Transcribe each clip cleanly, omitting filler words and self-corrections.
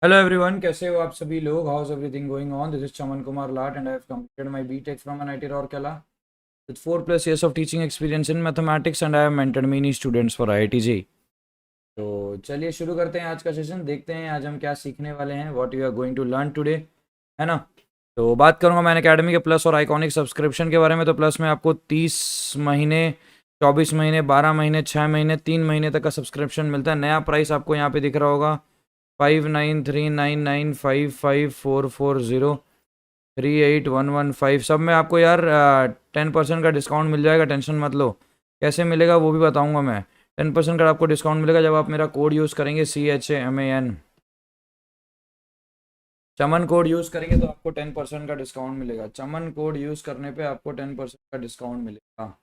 Hello everyone, कैसे हो आप सभी लोग? How is everything going on? This is Chaman Kumar Lat and I have completed my BTech from NIT Rourkela with 4+ years of teaching experience in mathematics and I have mentored many students for IIT JEE। तो चलिए शुरू करते हैं आज का session. देखते हैं आज हम क्या सीखने वाले हैं, what you are going to learn today, है ना। तो बात करूंगा मैं अकेडमी के प्लस और आइकॉनिक सब्सक्रिप्शन के बारे में। तो प्लस में आपको 30 महीने, 24 महीने, 12 महीने, 6 महीने, 3 महीने तक का सब्सक्रिप्शन मिलता है। नया प्राइस आपको यहाँ पे दिख रहा होगा 59399544038115। सब में आपको यार 10% का डिस्काउंट मिल जाएगा, टेंशन मत लो। कैसे मिलेगा वो भी बताऊंगा मैं। 10% का आपको डिस्काउंट मिलेगा जब आप मेरा कोड यूज़ करेंगे, CHAMAN, चमन कोड यूज़ करेंगे तो आपको 10% का डिस्काउंट मिलेगा। चमन कोड यूज़ करने पे आपको 10% का डिस्काउंट मिलेगा।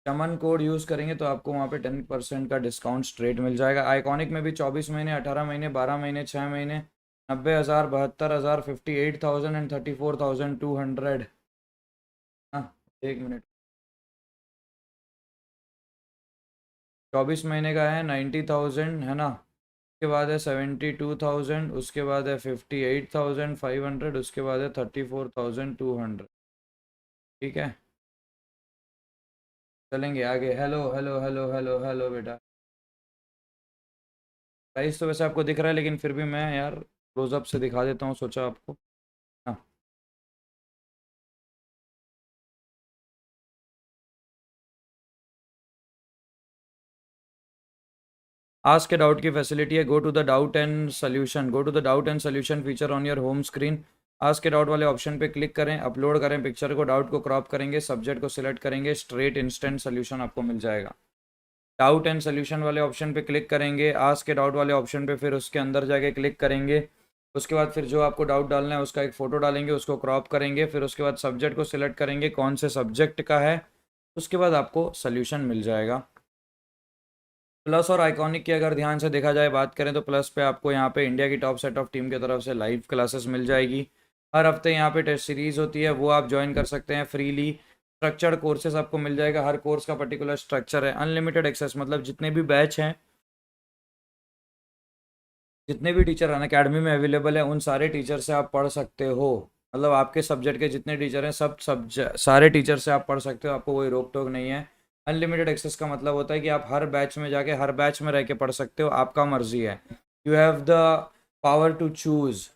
चमन कोड यूज़ करेंगे तो आपको वहाँ पे 10% का डिस्काउंट स्ट्रेट मिल जाएगा। आइकॉनिक में भी 24 महीने, 18 महीने, 12 महीने, 6 महीने, 90,000, 72,000, 58,000 एंड 34,200। हाँ, 1 मिनट। 24 महीने का है 90,000, है ना। उसके बाद है 72,000, उसके बाद है 58,500, उसके बाद है 34,200। ठीक है, चलेंगे आगे। Hello hello hello hello hello बेटा। प्राइस तो वैसे आपको दिख रहा है लेकिन फिर भी मैं यार क्लोजअप से दिखा देता हूँ, सोचा आपको। हाँ, आस्क ए डाउट की फैसिलिटी है। Go to the doubt and solution, go to the doubt and solution feature on your home screen. Ask a doubt वाले ऑप्शन पे क्लिक करें, अपलोड करें पिक्चर को, डाउट को क्रॉप करेंगे, सब्जेक्ट को सिलेक्ट करेंगे, स्ट्रेट इंस्टेंट सोल्यूशन आपको मिल जाएगा। डाउट एंड सोल्यूशन वाले ऑप्शन पे क्लिक करेंगे, आस्क के डाउट वाले ऑप्शन पे फिर उसके अंदर जाके क्लिक करेंगे। उसके बाद फिर जो आपको डाउट डालना है उसका एक फ़ोटो डालेंगे, उसको क्रॉप करेंगे, फिर उसके बाद सब्जेक्ट को सिलेक्ट करेंगे कौन से सब्जेक्ट का है। उसके बाद आपको सोल्यूशन मिल जाएगा। प्लस और आइकॉनिक की अगर ध्यान से देखा जाए, बात करें तो प्लस पे आपको यहाँ पे इंडिया की टॉप सेट ऑफ टीम की तरफ से लाइव क्लासेस मिल जाएगी। हर हफ्ते यहाँ पे टेस्ट सीरीज़ होती है, वो आप ज्वाइन कर सकते हैं फ्रीली। स्ट्रक्चर्ड कोर्सेज आपको मिल जाएगा, हर कोर्स का पर्टिकुलर स्ट्रक्चर है। अनलिमिटेड एक्सेस मतलब जितने भी बैच हैं, जितने भी टीचर अन अकेडमी में अवेलेबल है उन सारे टीचर से आप पढ़ सकते हो। मतलब आपके सब्जेक्ट के जितने टीचर हैं सब सारे टीचर से आप पढ़ सकते हो, आपको कोई रोक टोक नहीं है। अनलिमिटेड एक्सेस का मतलब होता है कि आप हर बैच में जाके हर बैच में रह के पढ़ सकते हो, आपका मर्जी है। You have the power to choose.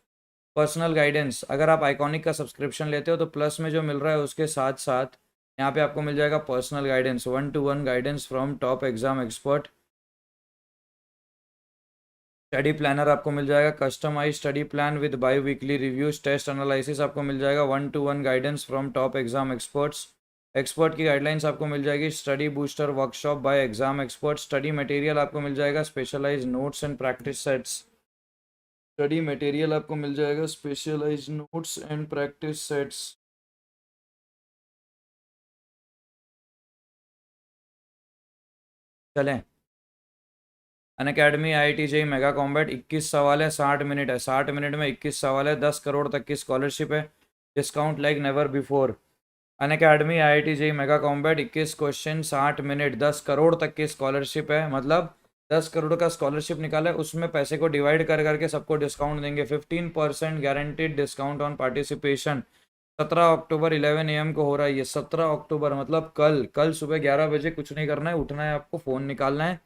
Personal guidance, अगर आप आइकॉनिक का सब्सक्रिप्शन लेते हो तो प्लस में जो मिल रहा है उसके साथ साथ यहाँ पे आपको मिल जाएगा personal guidance, 1-to-1 guidance from top exam expert. Study planner आपको मिल जाएगा, customize study plan with bi weekly reviews, test analysis आपको मिल जाएगा, 1-to-1 guidance from top exam experts. Expert की गाइडलाइंस आपको मिल जाएगी, study booster workshop by exam expert. Study material आपको मिल जाएगा, specialize notes and practice sets. Study material आपको मिल जाएगा, specialize notes and practice sets. चलें, Unacademy IIT JEE mega combat 21 सवाल है, 60 मिनट है। 60 मिनट में 21 सवाल है, 10 करोड़ तक की स्कॉलरशिप है। Discount like never before. Unacademy IIT JEE mega combat 21 question, 60 minute, 10 crore तक की स्कॉलरशिप है। मतलब 10 करोड़ का स्कॉलरशिप निकाला है, उसमें पैसे को डिवाइड कर करके सबको डिस्काउंट देंगे। 15% guaranteed discount on participation. 17 October 11 AM को हो रहा है ये। 17 अक्टूबर मतलब कल। कल सुबह 11 बजे कुछ नहीं करना है, उठना है आपको, फ़ोन निकालना है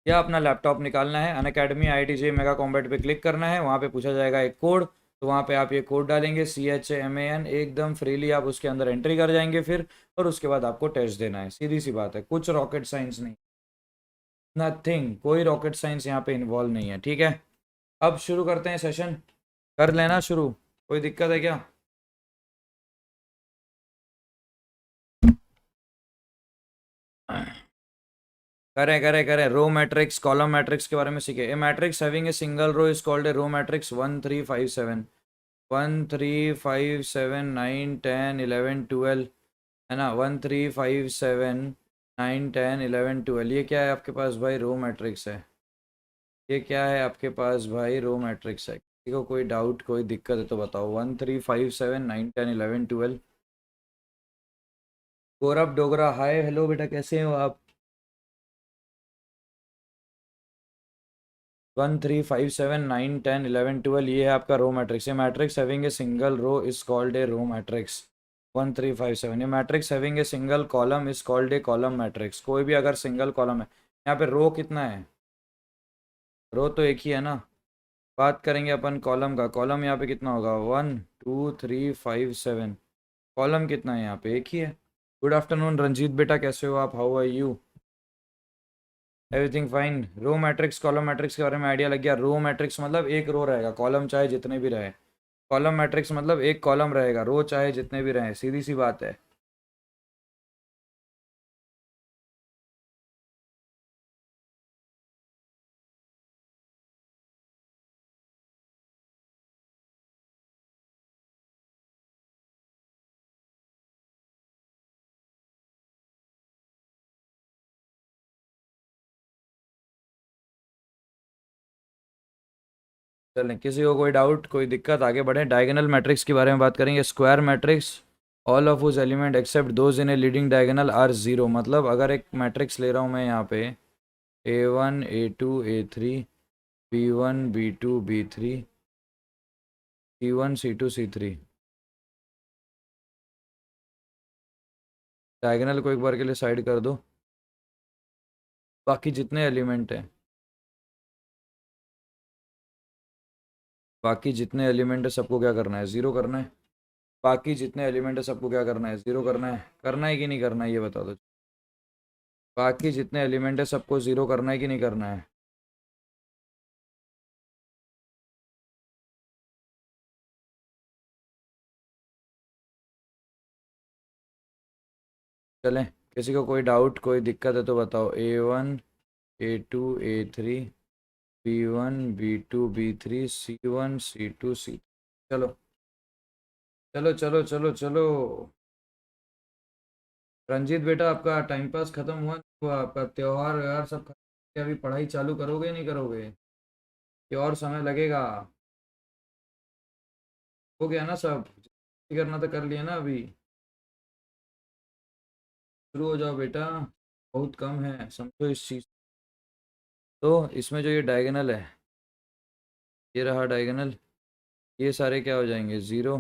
या अपना लैपटॉप निकालना है, Unacademy IIT JEE mega combat पे क्लिक करना है, वहाँ पे पूछा जाएगा एक कोड, तो वहाँ पे आप ये कोड डालेंगे, CHAMAN, एकदम फ्रीली आप उसके अंदर एंट्री कर जाएंगे फिर। और उसके बाद आपको टेस्ट देना है, सीधी सी बात है, कुछ रॉकेट साइंस नहीं, नथिंग, कोई रॉकेट साइंस यहाँ पे इन्वॉल्व नहीं है। ठीक है, अब शुरू करते हैं सेशन। कर लेना शुरू, कोई दिक्कत है क्या? करें करें करें। रो मैट्रिक्स, कॉलम मैट्रिक्स के बारे में सीखे। A matrix having a single row is called a row matrix. 1 3 5 7, 1 3 5 7 9 10 11 12, है ना। 1 3 5 7 9 10 11 12, ये क्या है आपके पास भाई? रो मैट्रिक्स है। ये क्या है आपके पास भाई? रो मैट्रिक्स है। किसी को कोई डाउट, कोई दिक्कत है तो बताओ। 1 3 5 7 9 10 11 12। गौरव डोगरा, हाय हेलो बेटा, कैसे हो आप? 1 3 5 7 9 10 11 12 ये है आपका रो मैट्रिक्स। ये matrix having a single row is called a row matrix. 1 3 5 7 ये matrix having a single column is called a column matrix. कोई भी अगर सिंगल कॉलम है, यहाँ पे रो कितना है, रो तो एक ही है ना। बात करेंगे अपन कॉलम का, कॉलम यहाँ पे कितना होगा, 1 2 3 5 7। कॉलम कितना है यहाँ पे, एक ही है। गुड आफ्टरनून रंजीत बेटा, कैसे हो आप, how are you, everything fine. Row matrix column matrix के बारे में आइडिया लग गया। रो मैट्रिक्स मतलब एक रो रहेगा, कॉलम चाहे जितने भी रहे। कॉलम मैट्रिक्स मतलब एक कॉलम रहेगा, रो चाहे जितने भी रहे, सीधी सी बात है। चलें, किसी को कोई डाउट कोई दिक्कत, आगे बढ़ें। डायगोनल मैट्रिक्स के बारे में बात करेंगे। Square matrix all of its element except those in a leading diagonal are zero. मतलब अगर एक मैट्रिक्स ले रहा हूँ मैं यहाँ पे, A1 A2 A3 B1 B2 B3 C1 C2 C3, diagonal को एक बार के लिए साइड कर दो। बाकी जितने एलिमेंट हैं, बाकी जितने एलिमेंट है सबको क्या करना है, ज़ीरो करना है। बाकी जितने एलिमेंट है सबको क्या करना है, ज़ीरो करना है कि नहीं करना है, ये बता दो। बाकी जितने एलिमेंट है सबको ज़ीरो करना है कि नहीं करना है। चलें, किसी को कोई डाउट कोई दिक्कत है तो बताओ। A1 A2 A3 B1 B2 B3 C1 C2 C। चलो चलो चलो चलो चलो। रंजीत बेटा, आपका टाइम पास खत्म हुआ तो आपका त्योहार व्योहार सब खत्म के अभी पढ़ाई चालू करोगे नहीं करोगे, कि और समय लगेगा। हो गया ना सब, करना तो कर लिया ना अभी। शुरू हो जाओ बेटा, बहुत कम है, समझो इस चीज़। तो इसमें जो ये डायगोनल है, ये रहा डायगोनल, ये सारे क्या हो जाएंगे, ज़ीरो।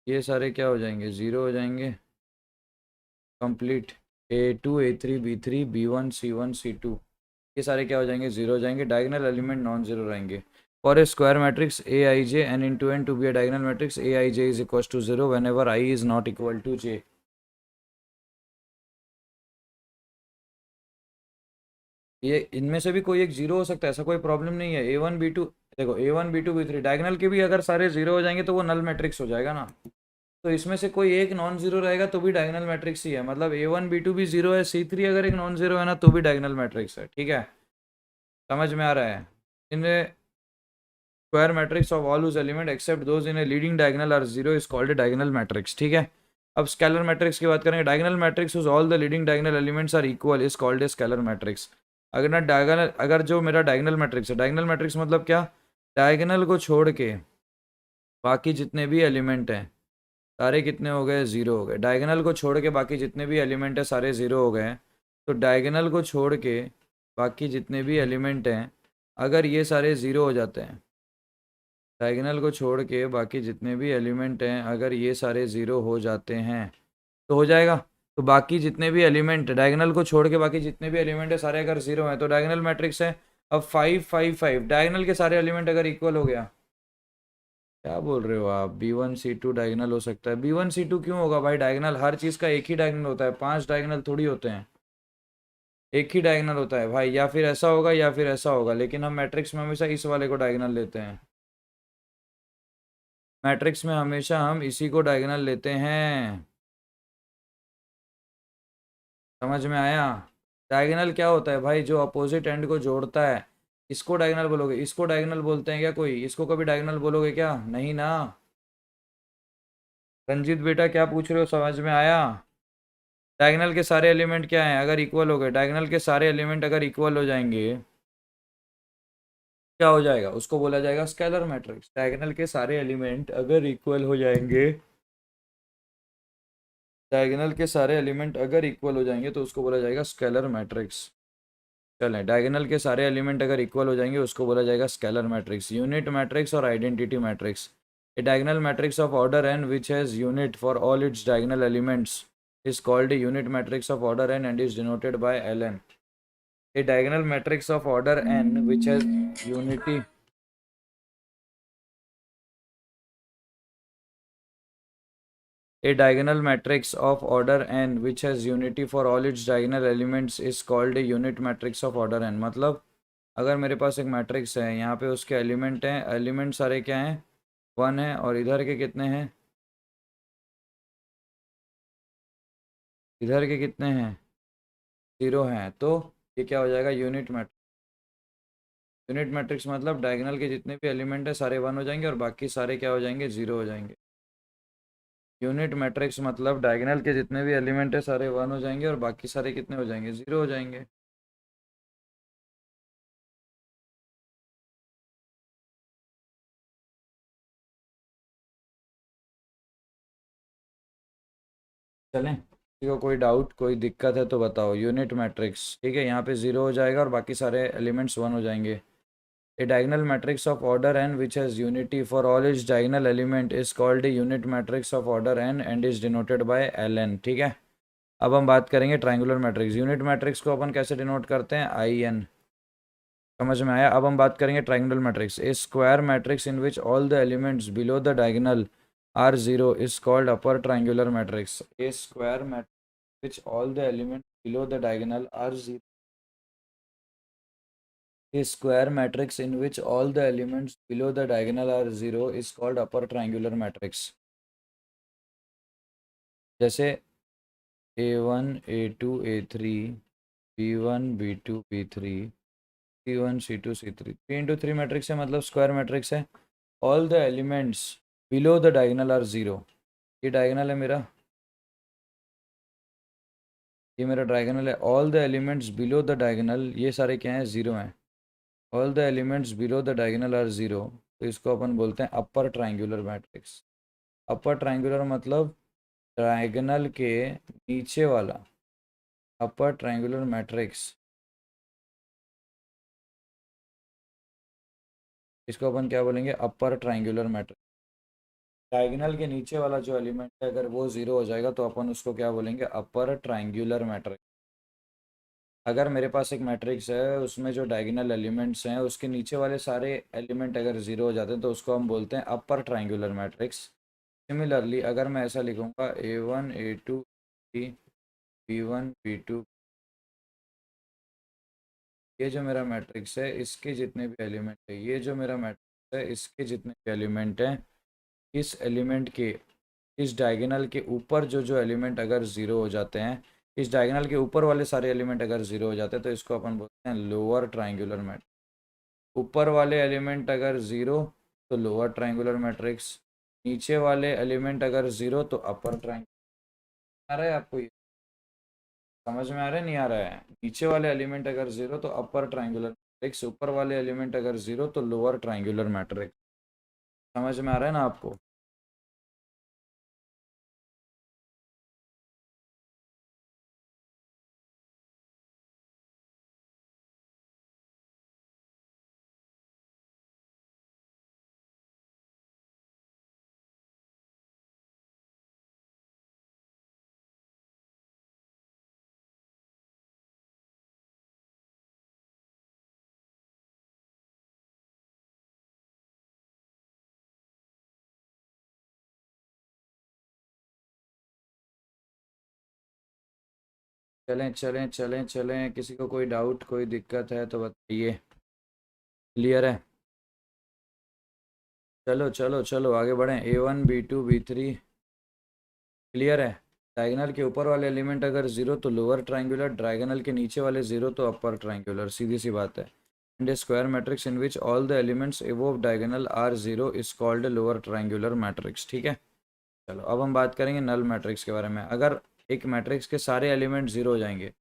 ये सारे क्या हो जाएंगे, ज़ीरो हो जाएंगे। Complete. A2 A3 B3 B1 C1 C2 ये सारे क्या हो जाएंगे, ज़ीरो हो जाएंगे। डायगोनल एलिमेंट नॉन ज़ीरो रहेंगे। For a square matrix Aij n into n to be a diagonal matrix Aij is equals to 0 whenever I is not equal to j। ये इनमें से भी कोई एक जीरो हो सकता है, ऐसा कोई प्रॉब्लम नहीं है। A1 B2, देखो A1 B2 B3 डायगोनल के भी अगर सारे जीरो हो जाएंगे तो वो नल मैट्रिक्स हो जाएगा ना। तो इसमें से कोई एक नॉन जीरो रहेगा तो भी डायगोनल मैट्रिक्स ही है। मतलब A1 B2 भी जीरो है, C3 अगर एक नॉन जीरो है ना तो भी डायगोनल मैट्रिक्स है। ठीक है, समझ में आ रहा है। In square matrix of all us element except those in a leading diagonal are zero is called a diagonal matrix. ठीक है, अब स्केलर मैट्रिक्स की बात करेंगे। Diagonal matrix whose all the leading diagonal elements are equal is called a scalar matrix. अगर ना diagonal, अगर जो मेरा डायगोनल मैट्रिक्स है, डायगोनल मैट्रिक्स मतलब क्या, डायगोनल को छोड़ के बाकी जितने भी एलिमेंट हैं सारे कितने हो गए, ज़ीरो हो गए। डायगोनल को छोड़ के बाकी जितने भी एलिमेंट हैं सारे ज़ीरो हो गए। तो डायगोनल को छोड़ के बाकी जितने भी एलिमेंट हैं अगर ये सारे ज़ीरो हो जाते हैं, डायगोनल को छोड़ के बाकी जितने भी एलिमेंट हैं अगर ये सारे ज़ीरो हो जाते हैं तो हो जाएगा। तो बाकी जितने भी एलिमेंट, डायगोनल को छोड़ के बाकी जितने भी एलिमेंट है सारे अगर ज़ीरो हैं तो डायगोनल मैट्रिक्स है। अब 5 5 5 डायगोनल के सारे एलिमेंट अगर इक्वल हो गया, क्या बोल रहे हो आप, B1 C2 डायगोनल हो सकता है। B1 C2 क्यों होगा भाई, डायगोनल हर चीज़ का एक ही डायगोनल होता है, 5 डायगोनल थोड़ी होते हैं। एक ही डायगोनल होता है भाई, या फिर ऐसा होगा या फिर ऐसा होगा, लेकिन हम मैट्रिक्स में हमेशा इस वाले को डायगोनल लेते हैं। मैट्रिक्स में हमेशा हम इसी को डायगोनल लेते हैं। समझ में आया। डायगोनल क्या होता है भाई, जो अपोजिट एंड को जोड़ता है। इसको डायगोनल बोलोगे, इसको डायगोनल बोलते हैं क्या कोई, इसको कभी डायगोनल बोलोगे क्या, नहीं ना। रंजीत बेटा क्या पूछ रहे हो, समझ में आया। डायगोनल के सारे एलिमेंट क्या हैं, अगर इक्वल हो गए, डायगोनल के सारे एलिमेंट अगर इक्वल हो जाएंगे क्या हो जाएगा, उसको बोला जाएगा स्केलर मैट्रिक्स। डायगोनल के सारे एलिमेंट अगर इक्वल हो जाएंगे, डायगोनल के सारे एलिमेंट अगर इक्वल हो जाएंगे तो उसको बोला जाएगा स्केलर मैट्रिक्स। चलें, डायगोनल के सारे एलिमेंट अगर इक्वल हो जाएंगे उसको बोला जाएगा स्केलर मैट्रिक्स। यूनिट मैट्रिक्स और identity matrix. A diagonal matrix of order n which has unit for all its diagonal elements is called a unit matrix of order n and is denoted by ln. A diagonal matrix of order n which has unity A diagonal matrix of order n which has unity for all its diagonal elements is called a unit matrix of order n। मतलब अगर मेरे पास एक matrix है, यहाँ पे उसके element हैं, element सारे क्या हैं, 1 है, और इधर के कितने हैं, इधर के कितने हैं, 0 हैं, तो ये क्या हो जाएगा, यूनिट मैट्रिक्स। यूनिट मैट्रिक्स मतलब डायगोनल के जितने भी एलिमेंट है सारे 1 हो जाएंगे और बाकी सारे क्या हो जाएंगे, 0 हो जाएंगे। यूनिट मैट्रिक्स मतलब डायगोनल के जितने भी एलिमेंट है सारे 1 हो जाएंगे और बाकी सारे कितने हो जाएंगे, 0 हो जाएंगे। चलें, किसी को कोई डाउट कोई दिक्कत है तो बताओ। यूनिट मैट्रिक्स, ठीक है, यहाँ पे 0 हो जाएगा और बाकी सारे एलिमेंट्स 1 हो जाएंगे। A diagonal matrix of order n which has unity for all its diagonal element is called a unit matrix of order n and is denoted by ln। ठीक है, अब हम बात करेंगे ट्रायंगुलर मैट्रिक्स। यूनिट मैट्रिक्स को अपन कैसे denote करते हैं, आई एन। समझ में आया। अब हम बात करेंगे triangular matrix. A square matrix in which all the elements below the diagonal are zero is called upper triangular matrix. A square matrix which all the elements below the diagonal are zero. A square matrix in which all the elements below the diagonal are 0 is called upper triangular matrix। जैसे A1 A2 A3 B1 B2 B3 C1 C2 C3 3 into 3 matrix है, मतलब square matrix है। All the elements below the diagonal are 0। ये diagonal है मेरा, ये मेरा diagonal है। All the elements below the diagonal, ये सारे क्या हैं, 0 हैं। All the elements below the diagonal are 0, तो इसको अपन बोलते हैं upper triangular matrix. Upper triangular मतलब ट्रायगोनल के नीचे वाला, अपर ट्रायंगुलर मैट्रिक्स, इसको अपन क्या बोलेंगे, अपर ट्रायंगुलर मैट्रिक्स। डायगोनल के नीचे वाला जो एलिमेंट है अगर वो 0 हो जाएगा तो अपन उसको क्या बोलेंगे, अपर ट्रायंगुलर मैट्रिक्स। अगर मेरे पास एक मैट्रिक्स है उसमें जो डायगोनल एलिमेंट्स हैं उसके नीचे वाले सारे एलिमेंट अगर 0 हो जाते हैं तो उसको हम बोलते हैं अपर ट्रायंगुलर मैट्रिक्स। सिमिलरली अगर मैं ऐसा लिखूंगा A1 A2 B1 B2, ये जो मेरा मैट्रिक्स है इसके जितने भी एलिमेंट है, ये जो मेरा मैट्रिक्स है इसके जितने भी एलिमेंट हैं, इस एलिमेंट के इस डायगोनल के ऊपर जो जो एलिमेंट अगर 0 हो जाते हैं, इस डायगोनल के ऊपर वाले सारे एलिमेंट अगर 0 हो जाते हैं तो इसको अपन बोलते हैं लोअर ट्रायंगुलर मैट्रिक्स। ऊपर वाले एलिमेंट अगर 0 तो लोअर ट्रायंगुलर मैट्रिक्स, नीचे वाले एलिमेंट अगर 0 तो अपर ट्रायंगुलर। आ रहा है आपको ये, समझ में आ रहा है नहीं आ रहा है। नीचे वाले एलिमेंट अगर 0 तो अपर ट्रायंगुलर मैट्रिक्स, ऊपर वाले एलिमेंट अगर 0 तो लोअर ट्रायंगुलर मैट्रिक्स। समझ में आ रहा है ना आपको। चलें चलें चलें चलें, किसी को कोई डाउट कोई दिक्कत है तो बताइए। क्लियर है, चलो चलो चलो आगे बढ़ें। A1 B2 B3 क्लियर है। डायगोनल के ऊपर वाले एलिमेंट अगर 0 तो लोअर ट्रायंगुलर, डायगोनल के नीचे वाले 0 तो अपर ट्रायंगुलर, सीधी सी बात है। And a square matrix in which all the elements above diagonal are 0 is called lower triangular matrix. ठीक है, चलो अब हम बात करेंगे नल मैट्रिक्स के बारे में। अगर एक मैट्रिक्स के सारे एलिमेंट 0 हो जाएंगे,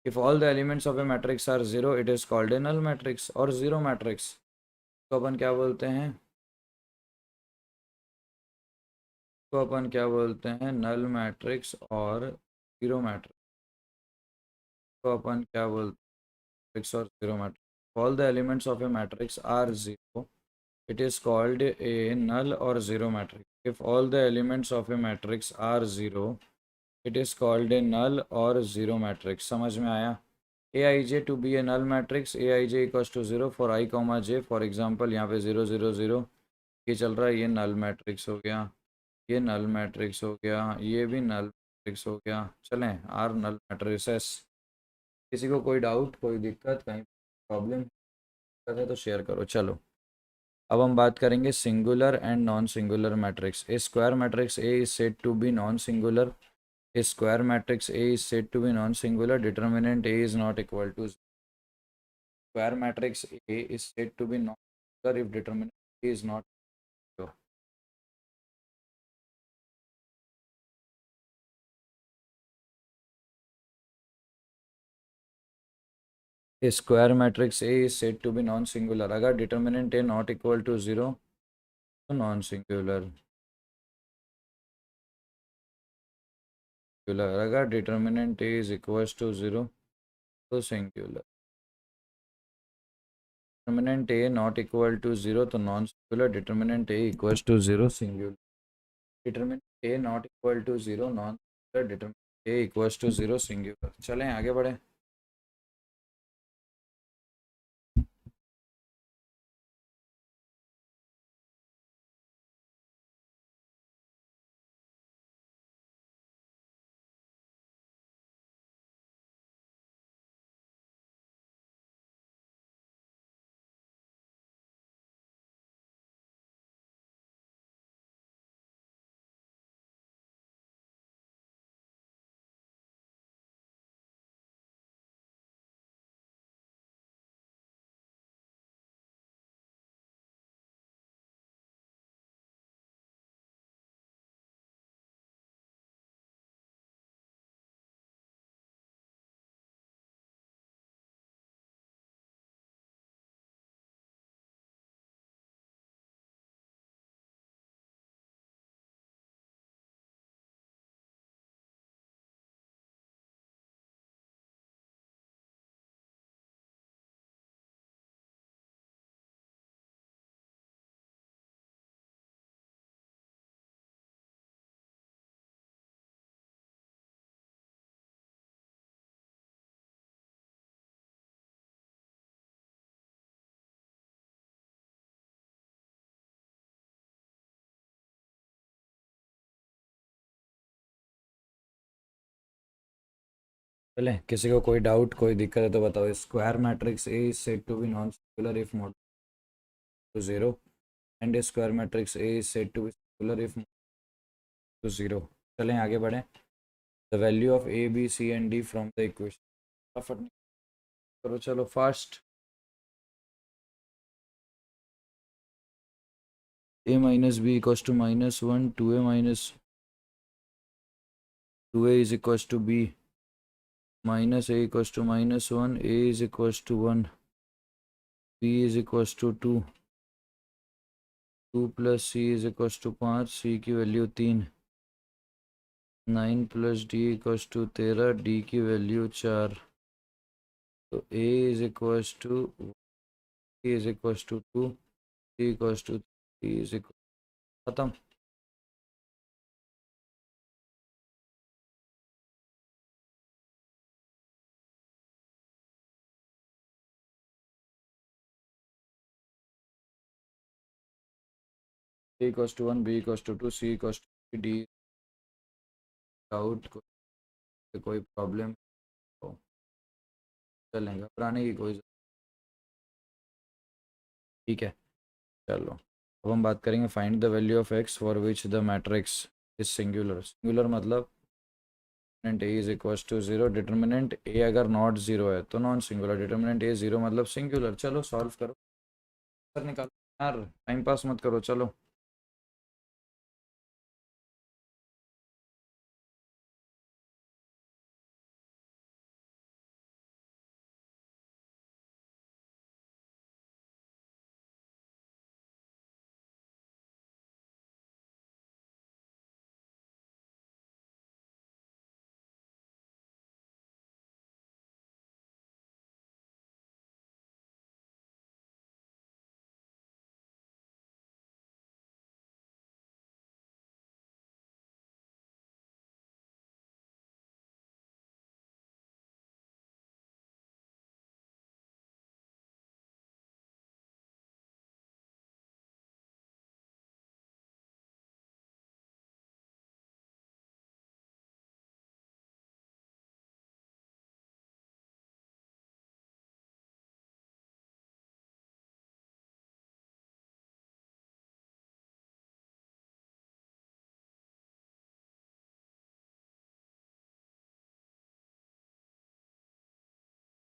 if all the elements of a matrix are 0 it is called a null matrix. और 0 मैट्रिक्स को अपन क्या बोलते हैं, को अपन क्या बोलते हैं, नल मैट्रिक्स। और 0 मैट्रिक्स को अपन क्या बोलते हैं, matrix or zero matrix. All the elements of a matrix are zero. It is called a null or zero matrix. If all the elements of a matrix are zero, it is called a null or zero matrix. समझ में आया? Aij to be a null matrix, Aij equals to zero for I comma j. For example यहाँ पे 0 0 0 ये चल रहा है, ये null matrix हो गया, ये null matrix हो गया, ये भी null matrix हो गया. चलें, R null matrices. किसी को कोई डाउट, कोई दिक्कत, कहीं प्रॉब्लम है तो शेयर करो. चलो अब हम बात करेंगे singular and non singular matrix. A square matrix A is said to be non singular. A square matrix A is said to be non-singular. Determinant A is not equal to zero. Square matrix A is said to be non-singular if determinant A is not zero. A square matrix A is said to be non-singular. अगर determinant A not equal to zero तो non-singular. अगर determinant A is equals to zero तो singular. Determinant A not equal to zero तो non-singular. Determinant A equals to zero singular. Determinant A not equal to zero non-singular. Determinant A equals to zero singular. चलें आगे बढ़े. चलें, किसी को कोई doubt, कोई दिक्कत है तो बताओ. Square matrix A is said to be non singular if mod to zero and square matrix A is said to be singular if to zero. चलें आगे बढ़ें. The value of A B C and D from the equation. फटाफट करो, चलो fast. A minus B equals to minus one, two A minus two A is equals to B, minus a equals to minus 1, a is equals to 1, b is equals to 2, 2 plus c is equals to 5, c की value 3, 9 plus d equals to 13, d की value 4. तो a is equals to c is equals to 2, c equals to 3 is equals खत्म. a equals to 1, b equals to 2, c equals to 3, d out. कोई problem हो चलेगा, घबराने की कोई. ठीक है, चलो अब हम बात करेंगे find the value of X for which the matrix is singular. Singular मतलब determinant A is equals to zero. Determinant A अगर नॉट जीरो है तो non singular. Determinant A zero मतलब सिंगुलर. चलो सॉल्व करो, सर निकालो यार, टाइम पास मत करो. चलो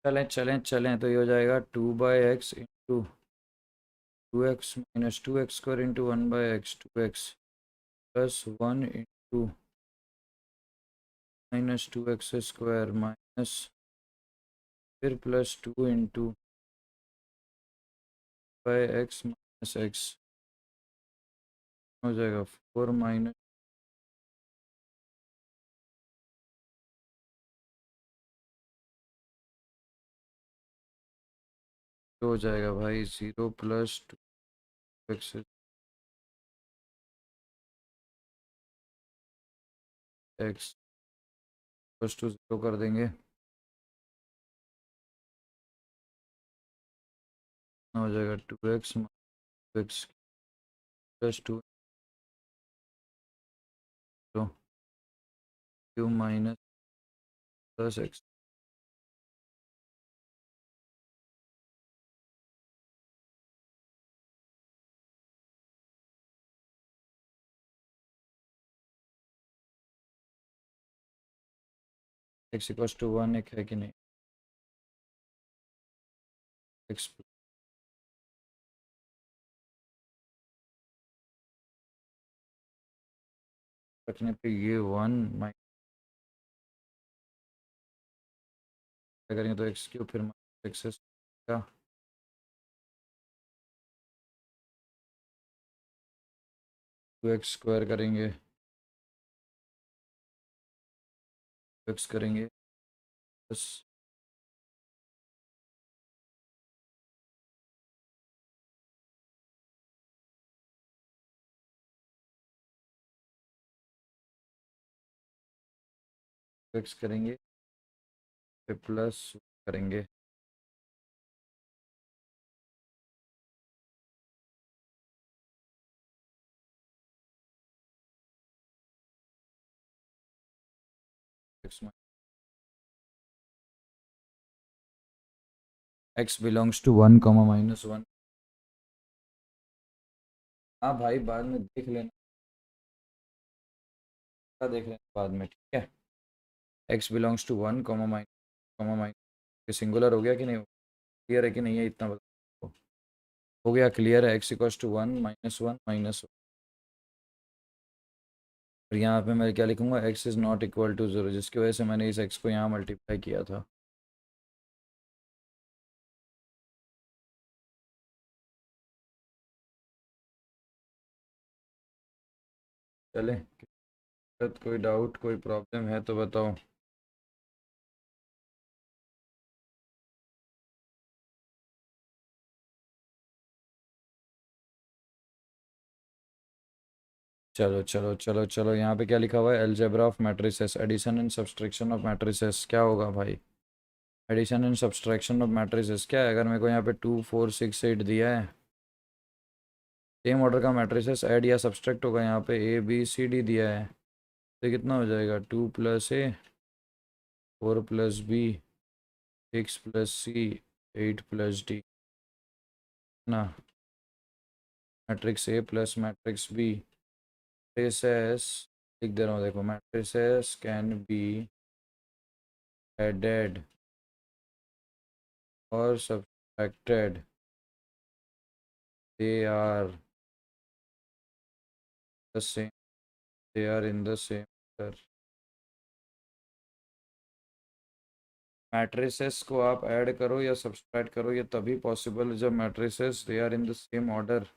चलें चलें चलें, तो ये हो जाएगा 2/x into 2x - 2x² into 1/x 2x plus 1 into -2x² minus फिर plus 2 into by X minus X हो जाएगा 4 माइनस हो जाएगा भाई 0 प्लस 2x एक्स प्लस 2 0 कर देंगे, हो जाएगा 2x एक्स प्लस 2 तो Q minus plus x x equals to 1 एक है कि नहीं, एक्स रखने पे ये 1 माइनस करेंगे तो एक्स क्यू फिर माइनस एक्स का 2x² करेंगे, एक्स करेंगे बस एक्स करेंगे फिर प्लस करेंगे, एक्स एक्स बिलोंग्स टू 1 -1। हाँ भाई बाद में देख लेना, क्या देख लेना बाद में, ठीक है। X belongs to 1 minus singular हो गया कि नहीं, क्लियर है कि नहीं है इतना बता, हो गया क्लियर है। एक्स इक्वस टू 1 -1 माइनस, और यहाँ पे मैं क्या लिखूंगा, x is not equal to 0, जिसकी वजह से मैंने इस एक्स को यहाँ मल्टीप्लाई किया था। चले, कोई डाउट कोई प्रॉब्लम है तो बताओ। चलो चलो चलो चलो, यहाँ पे क्या लिखा हुआ है, algebra of matrices, addition and subtraction of matrices, क्या होगा भाई, addition and subtraction of matrices क्या है। अगर मेरे को यहाँ पे 2 4 6 8 दिया है, सेम ऑर्डर का मैट्रिसेस ऐड या सब्सट्रैक्ट होगा, यहाँ पे ए बी सी डी दिया है, तो कितना हो जाएगा, 2 + ए 4 + बी 6 + सी 8 + डी ना, matrix A plus matrix B, matrices लिख दे रहा हूँ देखो, मैट्रिसेस कैन बी एडेड और subtracted, they are the same, they are in the same order. Matrices को आप ऐड करो या सब्सट्रैक्ट करो, ये तभी पॉसिबल है जब matrices they are in the same order.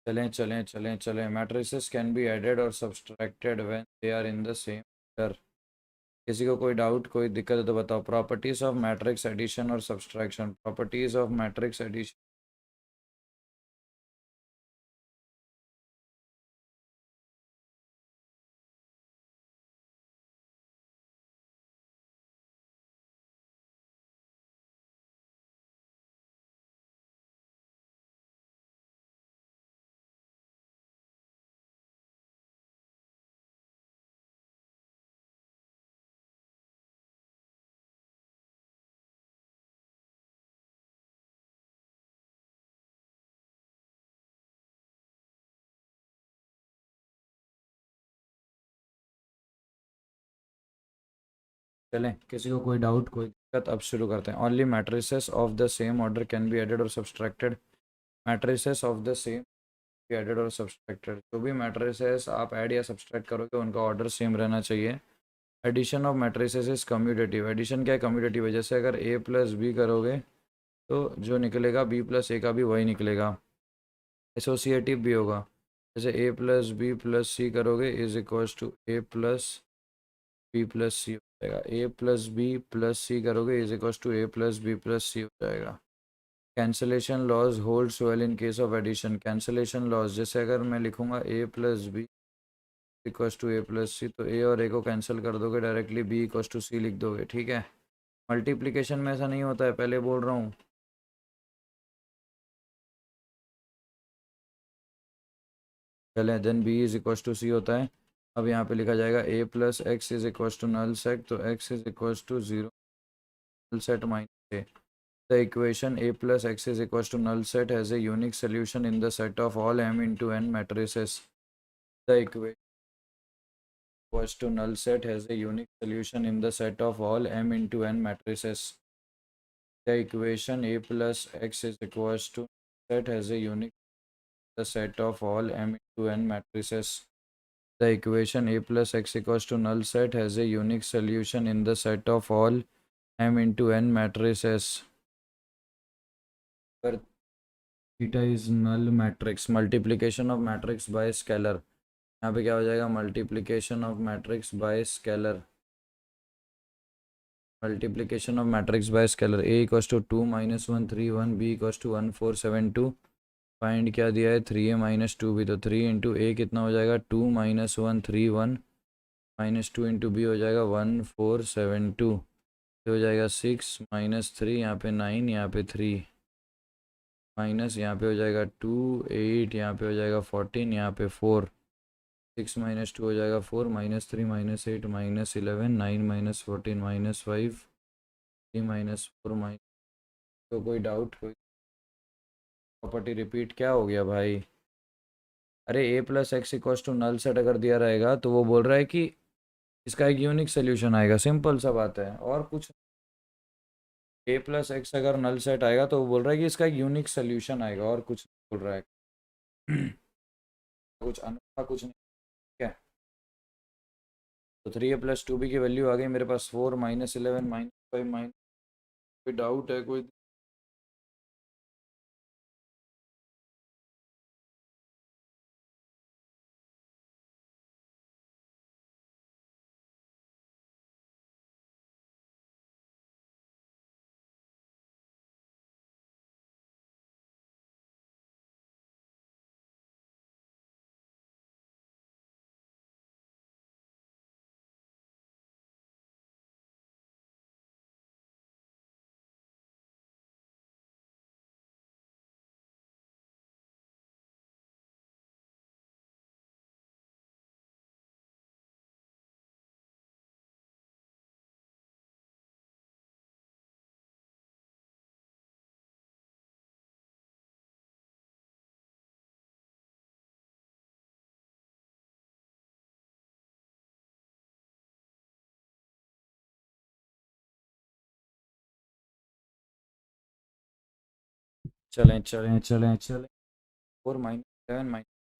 चलें चलें चलें चलें, मैट्रिसेस कैन बी एडेड और subtracted when they are in the same order. किसी को कोई डाउट कोई दिक्कत है तो बताओ। प्रॉपर्टीज ऑफ मैट्रिक्स एडिशन और subtraction, properties of matrix addition. चलें, किसी को कोई डाउट कोई दिक्कत? अब शुरू करते हैं। Only matrices of the same order can be added और subtracted. Matrices of the same be added और सब्सट्रैक्टेड, जो भी मैट्रिसेस आप ऐड या सब्सट्रैक्ट करोगे उनका ऑर्डर सेम रहना चाहिए। Addition of matrices is commutative. Addition क्या है? कम्यूटेटिव है। जैसे अगर ए प्लस बी करोगे तो जो निकलेगा बी प्लस ए का भी वही निकलेगा। एसोसिएटिव भी होगा। जैसे A plus B plus C करोगे is equals to A plus B plus C हो जाएगा। A plus B plus C करोगे is equals to A plus B plus C हो जाएगा। Cancellation laws holds well in case of addition. Cancellation laws, जैसे अगर मैं लिखूंगा A plus B equals to A plus C, तो A और A को कैंसिल कर दोगे, डायरेक्टली बी इक्वल्स टू सी लिख दोगे, ठीक है। मल्टीप्लिकेशन में ऐसा नहीं होता है, पहले बोल रहा हूँ। पहले then B is equals to C होता है। अब यहाँ पे लिखा जाएगा A plus X is equals to null set, तो X is equals to zero null set minus A. The equation a plus x is equals to null set has a unique solution in the set of all m into n matrices. The equation equals to null set has a unique solution in the set of all m into n matrices. The equation a plus x is equals to set has a unique the set of all m into n matrices. The equation a plus x equals to null set has a unique solution in the set of all m into n matrices. Theta is null matrix. Multiplication of matrix by scalar, यहाँ पे क्या हो जाएगा? Multiplication of matrix by scalar. Multiplication of matrix by scalar. A equals to 2-1 3 1, B equals to 1 4 7 2। Find क्या दिया है? 3a-2 भी, तो 3 इंटू ए कितना हो जाएगा? 2-1 3 1 -2 इंटू बी हो जाएगा 1 4 7 2, हो जाएगा 6 -3, यहाँ पे 9, यहाँ पे 3 माइनस, यहाँ पे हो जाएगा 2 8, यहाँ पे हो जाएगा 14, यहाँ पे 4। 6 - 2 हो जाएगा 4, -3 -8 -11 9 -14 -5 3 -4 तो कोई डाउट? कोई प्रॉपर्टी रिपीट क्या हो गया भाई? अरे A plus X equals to null set अगर दिया रहेगा तो वो बोल रहा है कि इसका एक यूनिक सोल्यूशन आएगा, सिंपल सा बात है और कुछ। ए प्लस एक्स अगर नल सेट आएगा तो वो बोल रहा है कि इसका एक यूनिक सोल्यूशन आएगा, और कुछ बोल रहा है। कुछ अनोखा कुछ नहीं है। तो 3a+2b की वैल्यू आ गई मेरे पास 4 -11 -5 कोई डाउट है? कोई? चलें चलें चलें चलें। 4 -11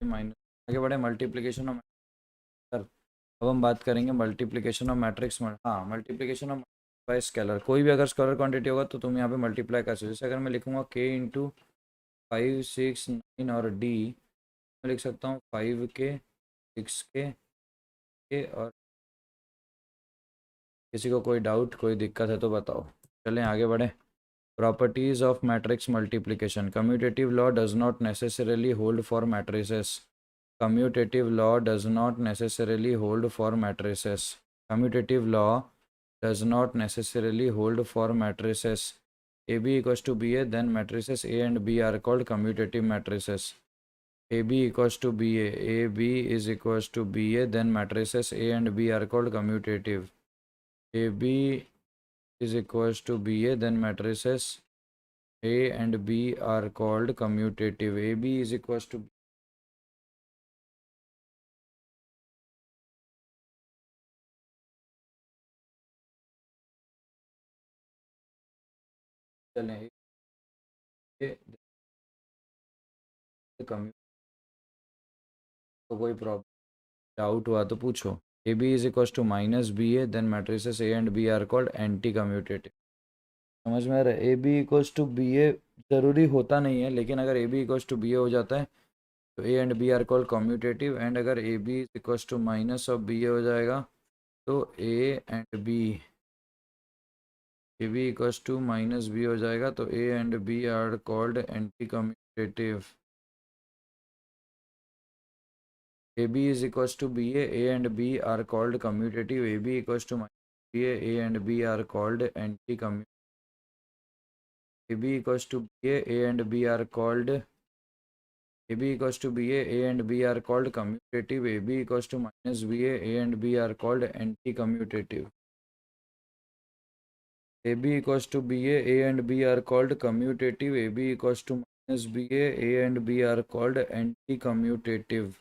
माइनस, आगे बढ़े। Multiplication of matrix. अब हम बात करेंगे मल्टीप्लिकेशन ऑफ मैट्रिक्स। हाँ, मल्टीप्लिकेशन ऑफ बाय स्केलर। कोई भी अगर स्केलर क्वांटिटी होगा तो तुम यहाँ पे मल्टीप्लाई कर सकते हो। जैसे अगर मैं लिखूँगा k इंटू 5 6 9 और d, मैं लिख सकता हूँ 5k 6k और। किसी को कोई डाउट कोई दिक्कत है तो बताओ। चलें आगे बढ़े। Properties of matrix multiplication. Commutative law does not necessarily hold for matrices. Commutative law does not necessarily hold for matrices. Commutative law does not necessarily hold for matrices. AB equals to BA, then matrices A and B are called commutative matrices. AB equals to BA, AB is equals to BA, then matrices A and B are called commutative. AB is equals to BA, then matrices A and B are called commutative. AB is equals to चलें commute, तो कोई problem doubt हुआ तो पूछो। A B is equal to minus B A, then matrices A and B are called anti commutative. समझ में आ रहा है? A B equal to B A ज़रूरी होता नहीं है, लेकिन अगर A B equal to B A हो जाता है तो A and B are called commutative, and अगर A B is equal to minus of B A हो जाएगा तो A B equal to minus B हो जाएगा तो A and B are called anti commutative. A B is equal to B A and B are called commutative, A B equal to minus B A and B are called anti कम्यू, A B equal to B A and B are called, A B equal to B A and B are called commutative, A B equal to minus B A and B are called anti commutative. A B equals to B A and B are called commutative, A B equals to minus B A and B are called anti commutative.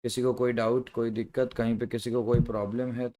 किसी को कोई doubt, कोई दिक्कत, कहीं पे किसी को कोई प्रॉब्लम है?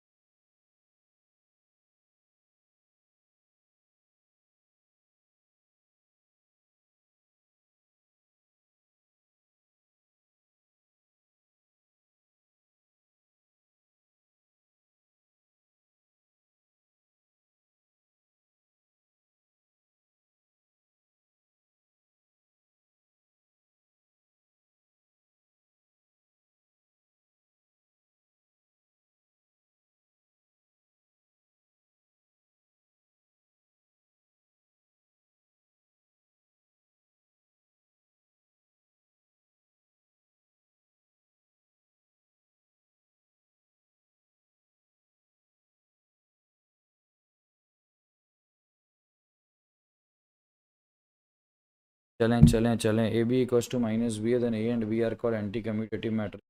चलें चलें चलें, A B equals to minus B A, then A and B are called anti commutative matrix.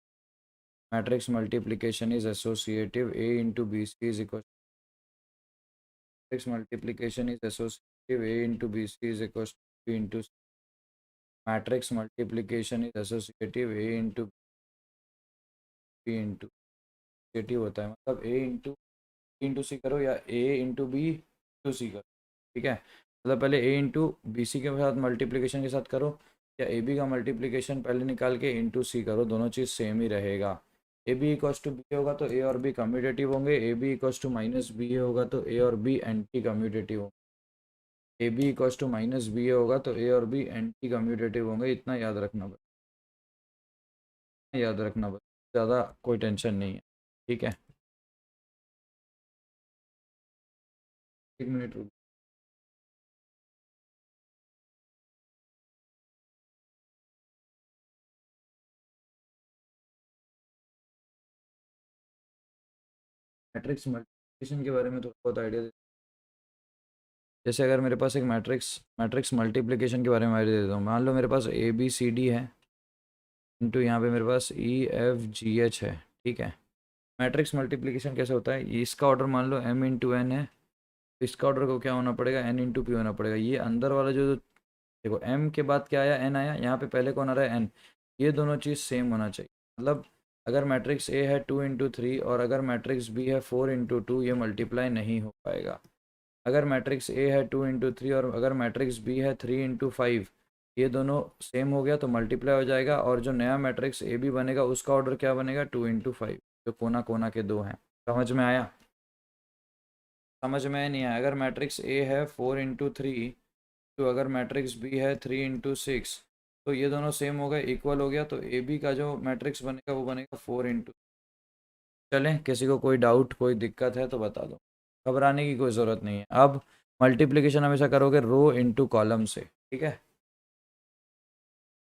Matrix multiplication is associative, A into B C is equal, matrix multiplication is associative, A into B C is equal to into, matrix multiplication is associative, A into B into associative होता है, मतलब A into C करो या A into B into C करो, ठीक है? मतलब पहले ए इंटू बी सी के साथ मल्टीप्लिकेशन के साथ करो, या ए बी का मल्टीप्लिकेशन पहले निकाल के इंटू सी करो, दोनों चीज़ सेम ही रहेगा। A B equals to B होगा तो ए और बी कम्यूटेटिव होंगे, A B equals to minus B होगा तो ए और बी एंटी कम्यूटेटिव होंगे, A B equals to minus B होगा तो ए और बी एंटी कम्यूटेटिव होंगे। इतना याद रखना बस, याद रखना बस, ज़्यादा कोई टेंशन नहीं है, ठीक है? 1 मिनट रुक। मैट्रिक्स मल्टीप्लिकेशन के बारे में तो बहुत आइडिया, जैसे अगर मेरे पास एक मैट्रिक्स मल्टीप्लिकेशन के बारे में आइडिया देता हूँ। मान लो मेरे पास ए बी सी डी है, इंटू यहाँ पे मेरे पास ई एफ जी एच है, ठीक है? मैट्रिक्स मल्टीप्लिकेशन कैसे होता है? ये इसका ऑर्डर मान लो एम इंटू एन है, तो इसका ऑर्डर को क्या होना पड़ेगा? एन इंटू पी होना पड़ेगा। ये अंदर वाला जो देखो एम के बाद क्या आया? एन आया, यहाँ पे पहले कौन आ रहा है? एन। ये दोनों चीज़ सेम होना चाहिए, मतलब अगर मैट्रिक्स ए है 2 इंटू 3 और अगर मैट्रिक्स बी है 4 इंटू 2, ये मल्टीप्लाई नहीं हो पाएगा। अगर मैट्रिक्स ए है 2 इंटू 3 और अगर मैट्रिक्स बी है 3 इंटू 5, ये दोनों सेम हो गया तो मल्टीप्लाई हो जाएगा, और जो नया मैट्रिक्स ए बी बनेगा उसका ऑर्डर क्या बनेगा? 2 इंटू 5, जो कोना कोना के दो हैं। समझ में आया? समझ में नहीं आया? अगर मैट्रिक्स ए है 4 इंटू 3, तो अगर मैट्रिक्स बी है 3 इंटू 6, तो ये दोनों सेम हो गए, इक्वल हो गया, तो ए बी का जो मैट्रिक्स बनेगा वो बनेगा 4 इंटू। चलें, किसी को कोई डाउट, कोई दिक्कत है तो बता दो, घबराने की कोई ज़रूरत नहीं है। अब मल्टीप्लिकेशन हमेशा करोगे रो इंटू कॉलम से, ठीक है?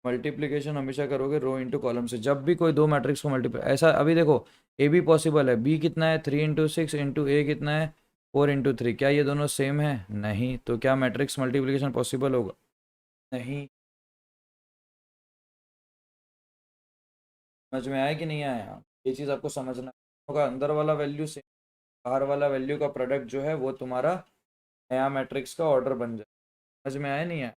मल्टीप्लिकेशन हमेशा करोगे रो इंटू कॉलम से, जब भी कोई दो मैट्रिक्स को मल्टीप्लाई, ऐसा अभी देखो ए बी पॉसिबल है, बी कितना है? 3 इंटू 6 इंटू ए कितना है? 4 इंटू 3। क्या ये दोनों सेम है? नहीं, तो क्या मैट्रिक्स मल्टीप्लिकेशन पॉसिबल होगा? नहीं। समझ में आया कि नहीं आया? ये चीज़ आपको समझना होगा, अंदर वाला वैल्यू से बाहर वाला वैल्यू का प्रोडक्ट जो है वो तुम्हारा नया मैट्रिक्स का ऑर्डर बन जाए। समझ में आया नहीं आया?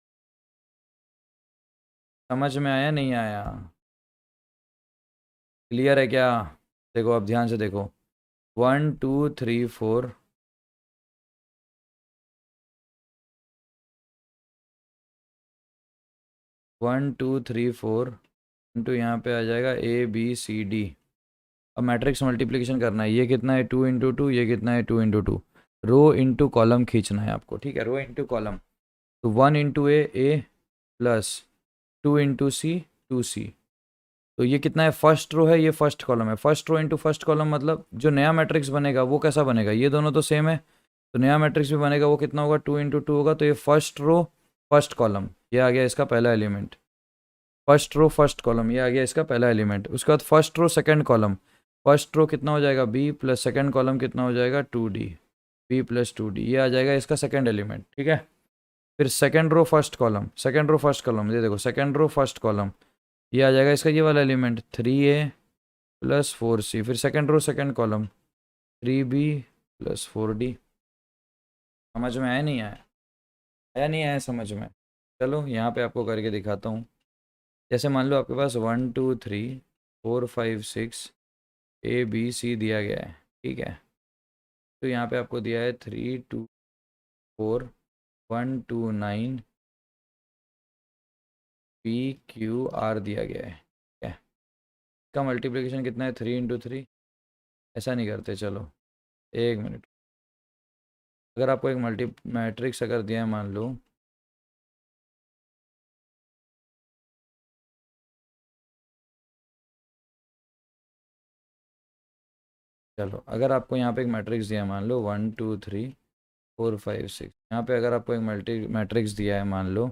समझ में आया नहीं आया? क्लियर है क्या? देखो अब ध्यान से देखो, 1 2 3 4, 1 2 3 4 इंटू यहाँ पे आ जाएगा ABCD। अब मैट्रिक्स मल्टीप्लिकेशन करना है। ये कितना है 2 × 2, ये कितना है 2 × 2। रो इंटू कॉलम खींचना है आपको, ठीक है, रो इंटू कॉलम। तो 1 × A प्लस 2 × C 2C। तो ये कितना है, फर्स्ट रो है, ये फर्स्ट कॉलम है। First row into first column मतलब जो नया मैट्रिक्स बनेगा वो कैसा बनेगा, ये दोनों तो सेम है, तो नया मैट्रिक्स भी बनेगा वो कितना होगा 2 × 2 होगा। तो ये फर्स्ट रो फर्स्ट कॉलम, ये आ गया इसका पहला element. First row first column, ये आ गया इसका पहला एलिमेंट। उसके बाद first row second column, first row कितना हो जाएगा B प्लस सेकंड कॉलम कितना हो जाएगा 2D, B प्लस 2D, ये आ जाएगा इसका सेकंड एलिमेंट, ठीक है। फिर second row first column, second row first column, ये देखो सेकंड रो फर्स्ट कॉलम, ये आ जाएगा इसका ये वाला एलिमेंट 3A प्लस 4C। फिर second row second column 3B plus 4D। समझ में आया नहीं आया, आया नहीं आया समझ में। चलो यहाँ पे आपको करके दिखाता हूँ। जैसे मान लो आपके पास 1 2 3 4 5 6 A B C दिया गया है, ठीक है। तो यहाँ पे आपको दिया है 3 2 4 1 2 9 PQR दिया गया है, ठीक है। इसका मल्टीप्लिकेशन कितना है 3 × 3। ऐसा नहीं करते, चलो 1 मिनट। अगर आपको एक मल्टी मैट्रिक्स अगर दिया है मान लो, चलो अगर आपको यहाँ पे एक मैट्रिक्स दिया है मान लो 1 2 3 4 5 6, यहाँ पे अगर आपको एक मल्टी मैट्रिक्स दिया है मान लो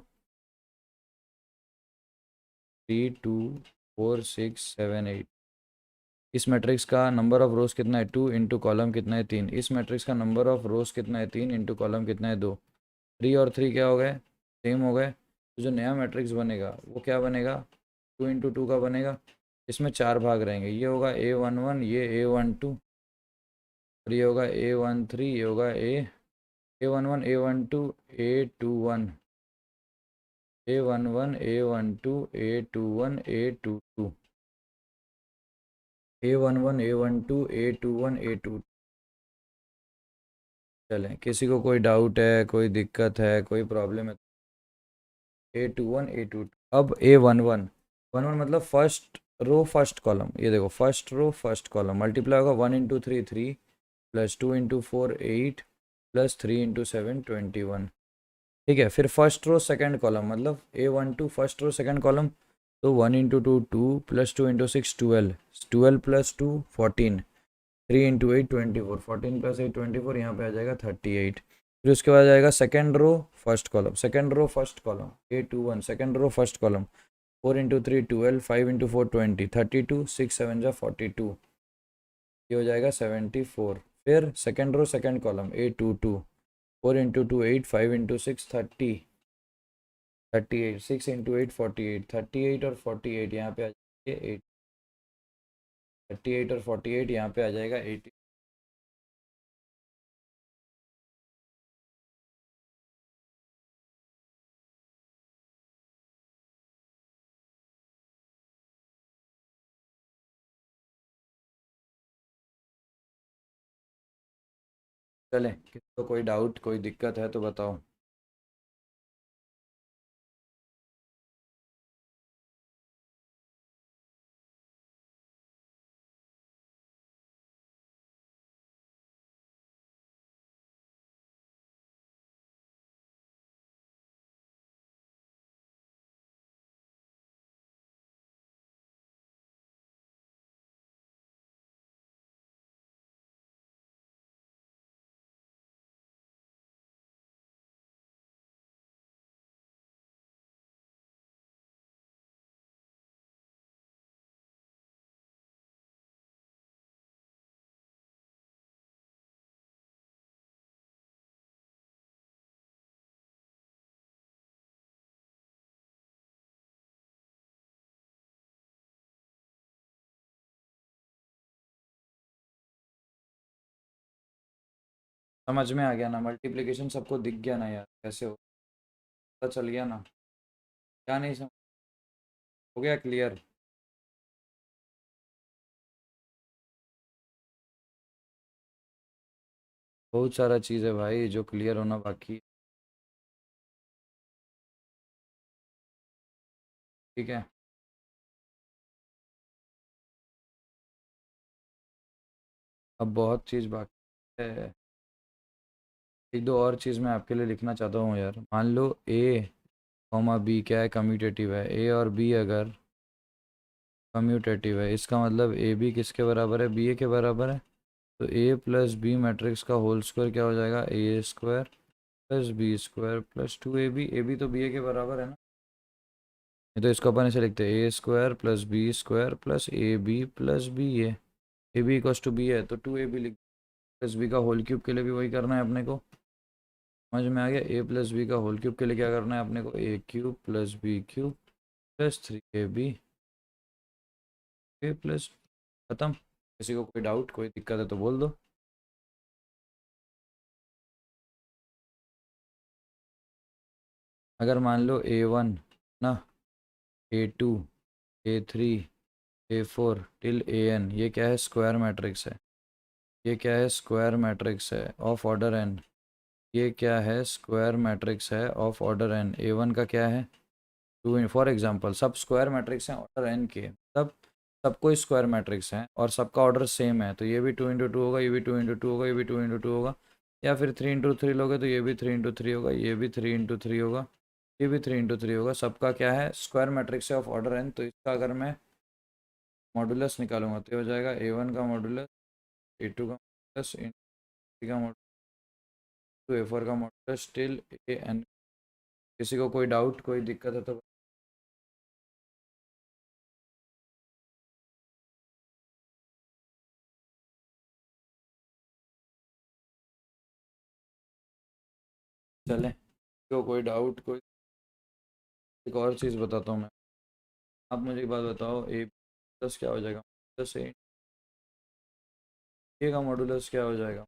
3 2 4 6 7 8। इस मैट्रिक्स का नंबर ऑफ रोज कितना है 2 इंटू कॉलम कितना है 3। इस मैट्रिक्स का नंबर ऑफ रोज कितना है 3 इंटू कॉलम कितना है 2। 3 और 3 क्या हो गए, सेम हो गए। तो जो नया मैट्रिक्स बनेगा वो क्या बनेगा 2 × 2 का बनेगा। इसमें 4 भाग रहेंगे, ये होगा A11, ये A12, और ये होगा A13, ये होगा A11 A12 A21 A11 A12 A21 A22 A11 A12 A21 A22। चलें, किसी को कोई डाउट है, कोई दिक्कत है, कोई प्रॉब्लम है। A21 A22। अब A11 मतलब फर्स्ट रो फर्स्ट कॉलम, ये देखो first row first column multiply होगा 1 × 3 3 प्लस 2 × 4 8 प्लस 3 × 7 21, ठीक है। फिर फर्स्ट रो सेकंड कॉलम मतलब A12 first row second column, तो 1 × 2 2 प्लस 2 × 6 12, 12 प्लस 2 14, 3 × 8 24, 14 प्लस 8 24, यहाँ पे आ जाएगा 38। फिर उसके बाद आएगा second row first column, second row first column A21 second row first column 4 × 3 12, 5 × 4 20, 32, 6 7 जा 42, ये हो जाएगा 74। फिर second row second column A22 4 × 2 8, 5 × 6 30, 38, 6 × 8 48, 38 और 48 यहाँ पे आ जाएगा 8, 38 और 48 यहाँ पे आ जाएगा 80। चलें, किसी को कोई डाउट कोई दिक्कत है तो बताओ। समझ में आ गया ना, मल्टीप्लिकेशन सबको दिख गया ना यार, कैसे हो, पता चल गया ना, क्या नहीं समझ, हो गया क्लियर। बहुत सारा चीज़ है भाई जो क्लियर होना बाकी है। ठीक है। अब बहुत चीज़ बाकी है, एक दो और चीज़ मैं आपके लिए लिखना चाहता हूँ यार। मान लो ए कॉमा बी क्या है, कम्यूटेटिव है। ए और बी अगर कम्यूटेटिव है, इसका मतलब ए बी किसके बराबर है, बी ए के बराबर है। तो ए प्लस बी मैट्रिक्स का होल स्क्वायर क्या हो जाएगा, A square plus B square plus 2ab। A B तो बी ए के बराबर है ना, ये तो इसको अपन ऐसे लिखते हैं, A square plus B square plus A B plus B A B equals to B है तो 2ab लिख, प्लस बी का होल क्यूब के लिए भी वही करना है अपने को। समझ में आ गया। ए प्लस बी का होल क्यूब के लिए क्या करना है अपने को, A cube plus B cube plus 3ab A plus, खत्म। किसी को कोई डाउट कोई दिक्कत है तो बोल दो। अगर मान लो A1 ना, A2 A3 A4 till AN, ये क्या है, स्क्वायर मैट्रिक्स है। ये क्या है, स्क्वायर मैट्रिक्स है ऑफ ऑर्डर n। ये क्या है, स्क्वायर मैट्रिक्स है ऑफ ऑर्डर n। A1 का क्या है, 2, फॉर एग्जांपल सब स्क्वायर मैट्रिक्स हैं ऑर्डर n के, तब सबको स्क्वायर मैट्रिक्स हैं और सबका ऑर्डर सेम है, तो ये भी 2 × 2 होगा, ये भी 2 × 2 होगा, ये भी 2 × 2 होगा। या फिर 3 × 3 लोगे तो ये भी 3 × 3 होगा, ये भी 3 × 3 होगा, ये भी 3 × 3 होगा। सबका क्या है, स्क्वायर मैट्रिक्स है ऑफ ऑर्डर n। तो इसका अगर मैं मॉडुलस निकालूंगा तो ये हो जाएगा A1 का मॉडुलस, A2 का मॉडुलस, A3 का मॉडुलस, A4 का मॉडुलस टिल AN। किसी को कोई डाउट कोई दिक्कत है तो, चलें। किसी को कोई डाउट कोई, एक और चीज़ बताता हूँ मैं। आप मुझे एक बात बताओ, ए प्लस क्या हो जाएगा, प्लस ए का मॉडुलस क्या हो जाएगा,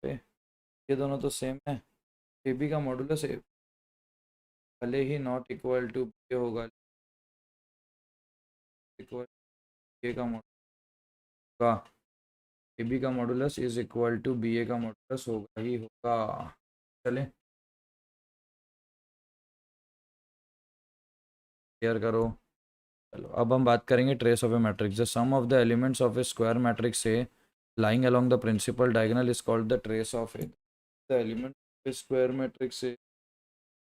ए, ये दोनों तो सेम है। ए बी का मॉडुलस भले ही नॉट इक्वल टू बी होगा, इक्वल ए का मॉडुलस, ए बी का modulus is equal to B A का मॉडुलस होगा ही होगा। चलें, क्लियर करो। चलो अब हम बात करेंगे trace of a matrix. The sum of the elements of a square matrix A lying along the principal diagonal is called the trace of a, the element of a square matrix A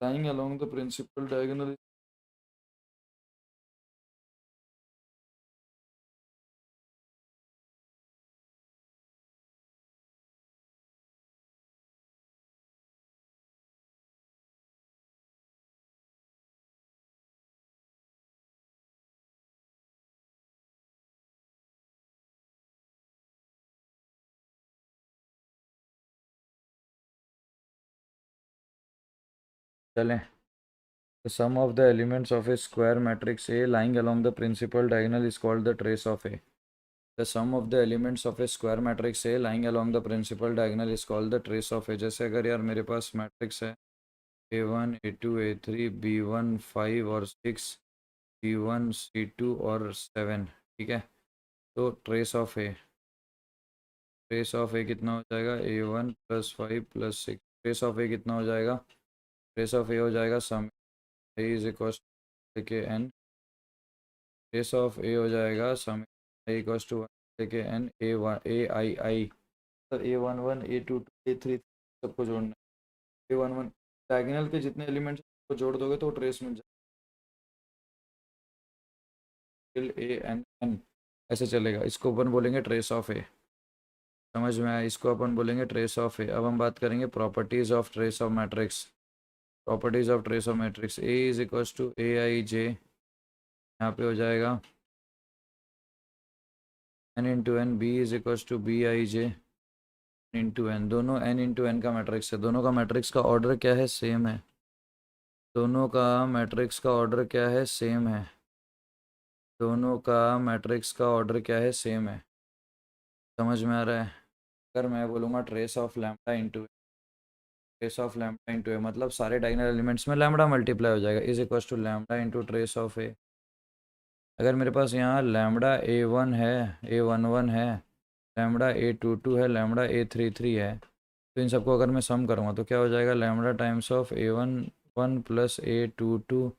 lying along the principal diagonal। चलें, the sum of the elements of a square matrix A lying along the principal diagonal is called the trace of A। The sum of the elements of a square matrix A lying along the principal diagonal is called the trace of A। जैसे अगर यार मेरे पास matrix है A1 A2 A3 B1 5 और 6 C1 C2 और 7, ठीक है। तो ट्रेस ऑफ ए कितना हो जाएगा, A1 + 5 + 6। ट्रेस ऑफ ए कितना हो जाएगा, ट्रेस ऑफ ए हो जाएगा सम ए इज इक्वल के एन, ट्रेस ऑफ ए हो जाएगा सम ए इक्वल टू 1 के एन ए वन ए आई आई, मतलब A11 A22 A3 सबको जोड़ना है। A11 डायगोनल के जितने एलिमेंट्स को जोड़ दोगे तो ट्रेस मिल जाएगा, AN ऐसे चलेगा। इसको अपन बोलेंगे ट्रेस ऑफ ए। समझ में आया, इसको अपन बोलेंगे ट्रेस ऑफ ए। अब हम बात करेंगे properties of trace of matrix. Properties of trace of matrix, A is equal to A I J, यहाँ पे हो जाएगा n into N, B is equal to B I J into N. दोनों n into N का matrix है, दोनों का matrix का ऑर्डर क्या है, सेम है। दोनों का मैट्रिक्स का ऑर्डर क्या है, सेम है। दोनों का मैट्रिक्स का ऑर्डर क्या है, सेम है। समझ में आ रहा है। अगर मैं बोलूँगा trace of lambda into, trace of lambda into A मतलब सारे डायगोनल एलिमेंट्स में लैम्डा मल्टीप्लाई हो जाएगा, is equal to lambda into trace of A. अगर मेरे पास यहाँ लैम्डा A1 है, A11 है, लैम्डा A22 है, लैम्डा A33 है, तो इन सबको अगर मैं सम करूँगा तो क्या हो जाएगा, lambda times of A11 + A22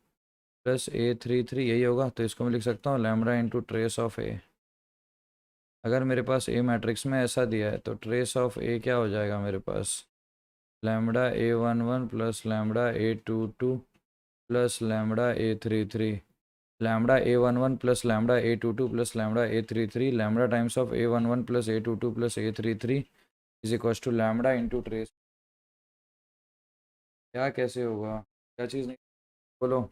plus A33 यही होगा, तो इसको मैं लिख सकता हूँ lambda into trace of A. अगर मेरे पास ए मैट्रिक्स में ऐसा दिया है तो ट्रेस ऑफ ए क्या हो जाएगा मेरे पास, lambda A11 plus lambda A22 plus lambda A33, lambda A11 plus lambda A22 plus lambda A33, lambda times of A11 plus A22 plus A33 is equal to lambda into trace. क्या कैसे होगा, क्या चीज़ नहीं, बोलो।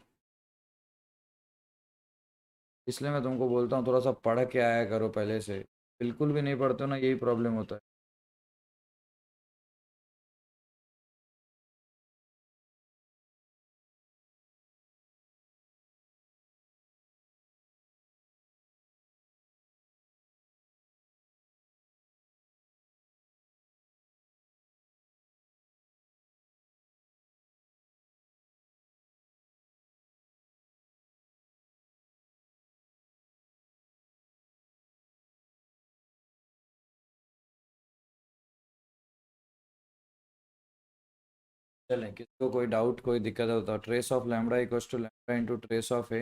इसलिए मैं तुमको बोलता हूँ थोड़ा सा पढ़ के आया करो पहले से, बिल्कुल भी नहीं पढ़ते हो ना, यही प्रॉब्लम होता है। चलें, किसको कोई डाउट कोई दिक्कत है बताओ। Trace of lambda equals to lambda into trace of A,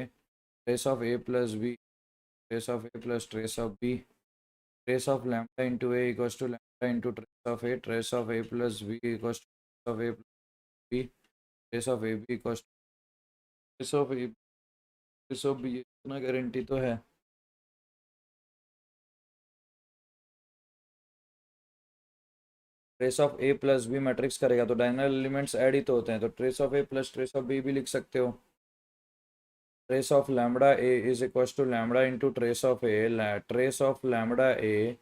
trace of A plus B, trace of A plus trace of B, trace of lambda into A equals to lambda into trace of A, trace of A plus B equals to trace of A plus B, trace of A B equals to trace of A, trace of B, इतना guarantee तो है। Trace of A plus B matrix करेगा तो diagonal elements add ही तो होते हैं, तो trace of A plus trace of B भी लिख सकते हो। Trace of lambda A is equal to lambda into trace of A, trace of lambda A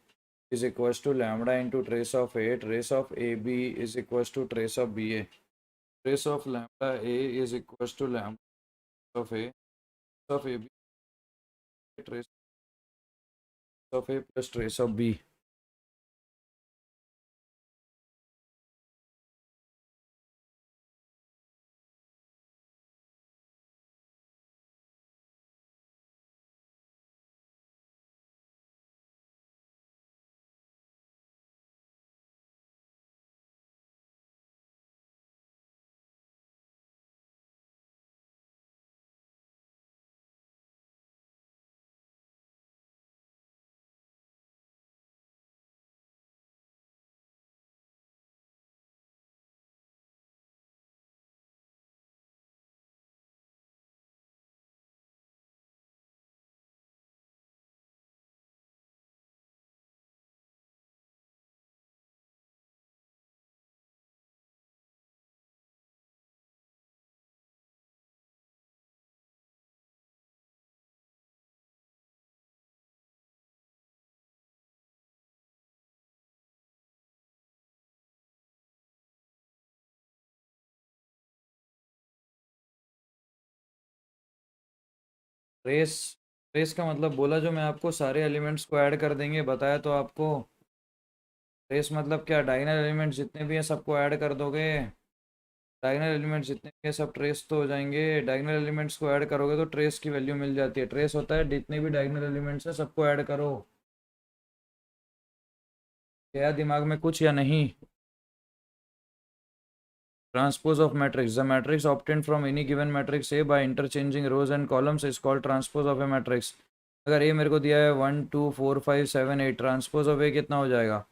is equal to lambda into trace of A, trace of A B is equal to trace of B A, trace of lambda A is equal to lambda of A, of A B, trace of A plus trace of B. Trace, trace का मतलब बोला जो मैं आपको, सारे elements को add कर देंगे, बताया तो आपको। ट्रेस मतलब क्या, डायगोनल एलिमेंट्स जितने भी हैं सबको ऐड कर दोगे, डायगोनल एलिमेंट्स जितने भी हैं सब ट्रेस तो हो जाएंगे। डायगोनल एलिमेंट्स को ऐड करोगे तो ट्रेस की वैल्यू मिल जाती है। ट्रेस होता है जितने भी डायगोनल एलिमेंट्स हैं सबको ऐड करो। क्या दिमाग में कुछ या नहीं? Transpose of matrix, the matrix obtained from any given matrix A by interchanging rows and columns is called transpose of a matrix. अगर ए मेरे को दिया है 1 2 4 5 7 8, ट्रांसपोज ऑफ ए कितना हो जाएगा,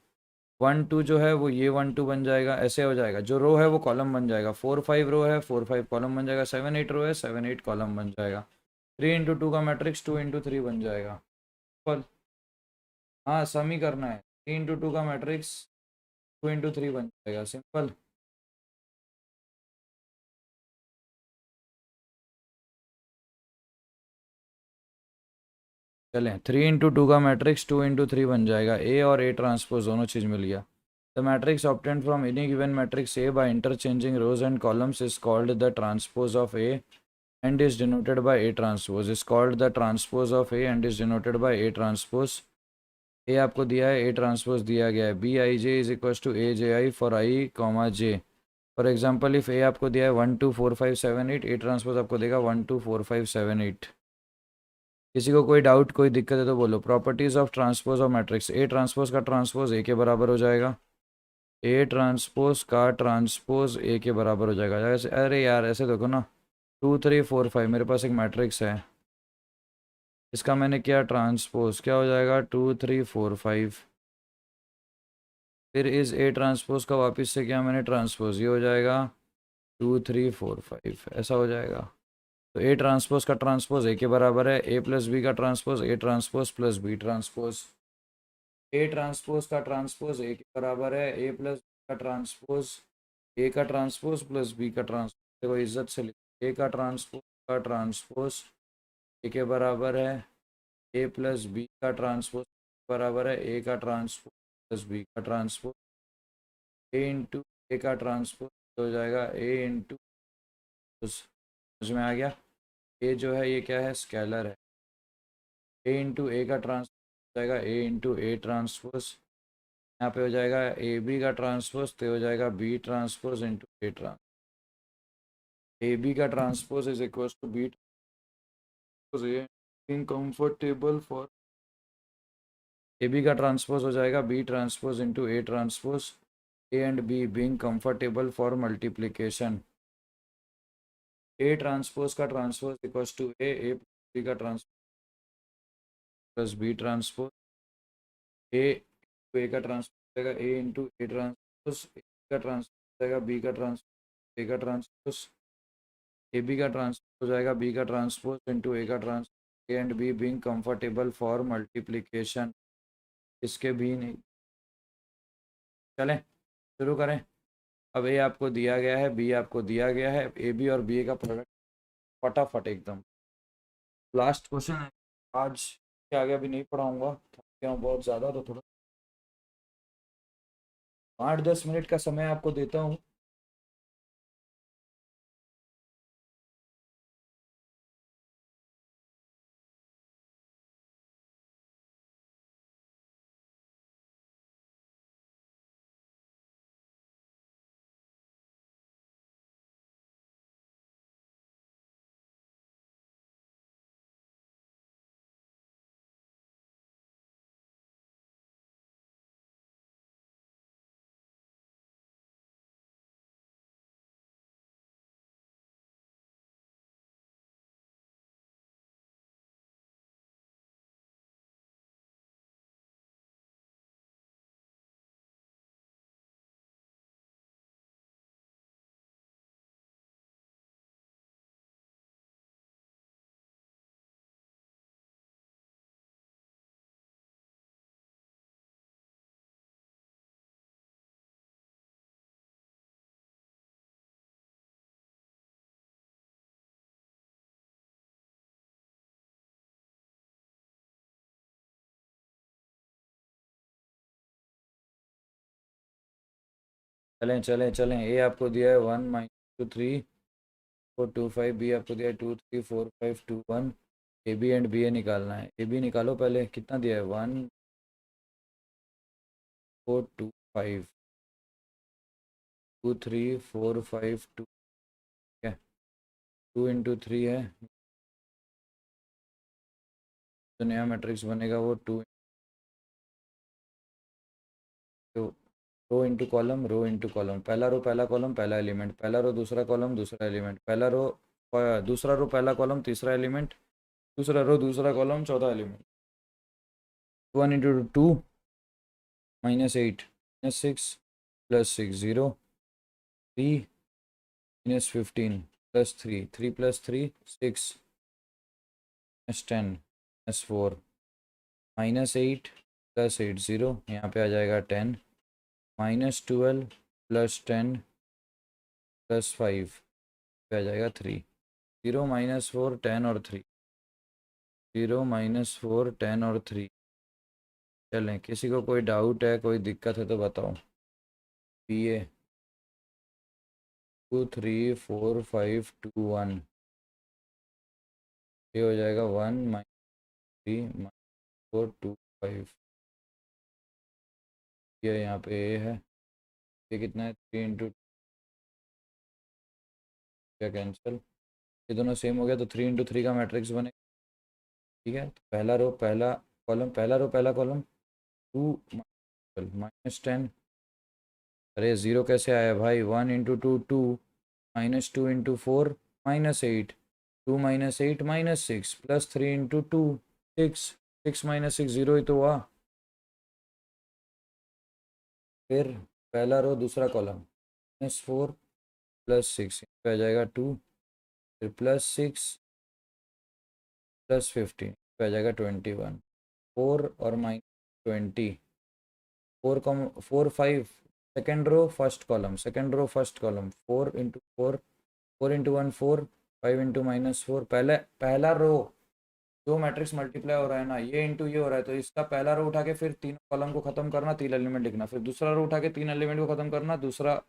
1 2 जो है वो ये 1 2 बन जाएगा, ऐसे हो जाएगा। जो रो है वो कॉलम बन जाएगा, 4 5 रो है 4 5 कॉलम बन जाएगा, 7 8 रो है 7 8 कॉलम बन जाएगा। 3 × 2 का मैट्रिक्स 2 × 3 बन जाएगा। पर हाँ, सम ही करना है। 3 × 2 का मैट्रिक्स 2 × 3 बन जाएगा, सिंपल। चलें, 3 × 2 का मैट्रिक्स 2 × 3 बन जाएगा। ए और ए ट्रांसपोज दोनों चीज़ मिल गया। The matrix obtained from any given matrix A by interchanging rows and columns is called the transpose of A and is denoted by A transpose, is called the transpose of A and is denoted by A transpose. A आपको दिया है, A transpose दिया गया है, B i j is equal to A j i for i comma j। For example if A आपको दिया है 1 2 4 5 7 8, A transpose आपको देगा 1 2 4 5 7 8। किसी को कोई डाउट कोई दिक्कत है तो बोलो। Properties of transpose of matrix, A transpose का ट्रांसपोज ए के बराबर हो जाएगा, ए ट्रांसपोज का ट्रांसपोज ए के बराबर हो जाएगा। जैसे अरे यार ऐसे देखो ना, 2 3 4 5 मेरे पास एक मैट्रिक्स है, इसका मैंने किया ट्रांसपोज, क्या हो जाएगा 2 3 4 5। फिर इस ए ट्रांसपोज का वापस से किया मैंने ट्रांसपोज, ये हो जाएगा 2 3 4 5, ऐसा हो जाएगा। तो ए ट्रांसपोज का ट्रांसपोज ए के बराबर है, ए प्लस बी का transpose A transpose plus B transpose. A transpose का ट्रांसपोज ए के बराबर है ए प्लस बी का ट्रांसपोज ए का ट्रांसपोज प्लस बी का ट्रांसपोज। देखो इज्जत से लिखो, ए का ट्रांसपोज ए के बराबर है ए प्लस बी का ट्रांसपोज बराबर है ए का ट्रांसपोज प्लस बी का ट्रांसपोज। ए इंटू ए का ट्रांसपोज हो जाएगा ए इंटू, समझ में आ गया। ए जो है ये क्या है, स्केलर है। ए इंटू ए का ट्रांसपोज हो जाएगा ए इंटू ए ट्रांसपोज, यहाँ पे हो जाएगा ए बी का ट्रांसपोज तो हो जाएगा B transpose into A transpose. A B का transpose is equal to B transpose A being comfortable for, A B का ट्रांसपोज हो जाएगा B transpose into A transpose, A and B being comfortable for multiplication. A transpose का transpose equal to A B का transpose plus B transpose, A का transpose जाएगा ए into A transpose, A का transpose जाएगा B का transpose A का transpose, A B का transpose हो जाएगा बी का ट्रांसपोज इंटू ए का transpose, A and B being comfortable for multiplication. इसके भी नहीं, चलें शुरू करें। अब ए आपको दिया गया है, बी आपको दिया गया है, ए बी और बी ए का प्रोडक्ट फटाफट एकदम लास्ट क्वेश्चन है। आज के आगे अभी नहीं पढ़ाऊंगा, थक गया हूँ बहुत ज़्यादा, तो थोड़ा 8 10 मिनट का समय आपको देता हूँ। चलें चलें चलें, ए आपको दिया है 1 - 2 3 4 2 5, बी आपको दिया है 2 3 4 5 2 1। ए बी एंड बी ए निकालना है, ए बी निकालो पहले, कितना दिया है 1 4 2 5 2 3 4 5 2, ठीक है 2 × 3 है, तो नया मैट्रिक्स बनेगा वो 2, तो रो इंटू कॉलम, पहला रो पहला कॉलम पहला एलिमेंट, पहला रो दूसरा कॉलम दूसरा एलिमेंट, पहला रो दूसरा रो पहला कॉलम तीसरा एलिमेंट, दूसरा रो दूसरा कॉलम चौथा एलिमेंट। 1 × 2 -8 -6 + 6 0, 3 -15 + 3 3 + 3 6 -10 -4 -8 + 8 0, यहाँ पे आ जाएगा 10 -12 + 10 + 5 पे आ जाएगा 3, 0 -4 10 और 3, 0 -4 10 और 3। चलें, किसी को कोई डाउट है कोई दिक्कत है तो बताओ। बी ए 2 3 4 5 2 1, ये हो जाएगा 1 - 3 - 4 2 5, ये यहाँ पे ए है, ये कितना है 3 × क्या कैंसिल, ये दोनों सेम हो गया तो 3 × 3 का मैट्रिक्स बने, ठीक है। तो पहला रो पहला कॉलम पहला रो पहला कॉलम 2 -10, अरे ज़ीरो कैसे आया भाई, 1 × 2 2 -2 × 4 -8, 2 - 8 -6 प्लस 3 इंटू 2 6, 6 - 6 0 ही तो हुआ। फिर पहला रो दूसरा कॉलम -4 प्लस 6 पे आ जाएगा 2, फिर +6 +15 पे आ जाएगा 21, 4 और -20, 4 5 second row first column, second row first column 4 into 4, 4 into 1 4, 5 into -4, पहले पहला रो जो मैट्रिक्स मल्टीप्लाई हो रहा है ना ये इंटू ये हो रहा है, तो इसका पहला रो उठा के फिर तीन कॉलम को खत्म करना, तीन एलिमेंट लिखना, फिर दूसरा रो उठा के तीन एलिमेंट को खत्म करना, दूसरा